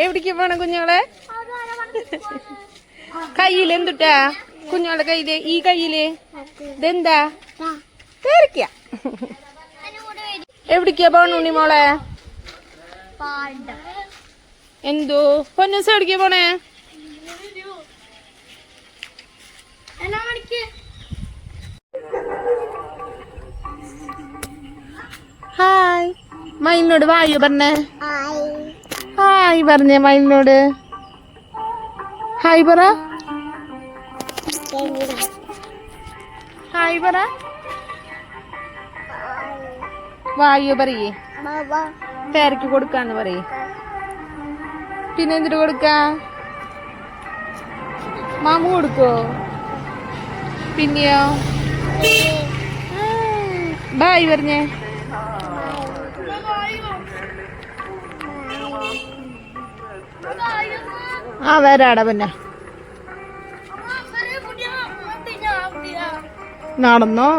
എവിടേക്ക് പോണ കുഞ്ഞോളെ? കയ്യില് എന്തുട്ടാ കുഞ്ഞോളെ കയ്യില്? ഈ കയ്യില് ഇതെന്താ? പേരക്ക. എവിടേക്കാ പോണ ഉണ്ണി മോളെ? എന്തോ പൊന്നൂസ് എവിടേക്കാ പോണേ? ഹായ് മയിലിനോട് വായു പറഞ്ഞേ. ഹായ് പറഞ്ഞേ മയിലിനോട്. ഹായ് പറ. ഹായ് പറ. വായു പറയേ. പേരക്ക് കൊടുക്കാന്ന് പറയേ. പിന്നെ എന്തിട്ട് കൊടുക്ക? മാമു കൊടുക്കോ? പിന്നെയോ? ബായ് പറഞ്ഞേ. ആ വരാടാ പിന്നെ. നടന്നോ?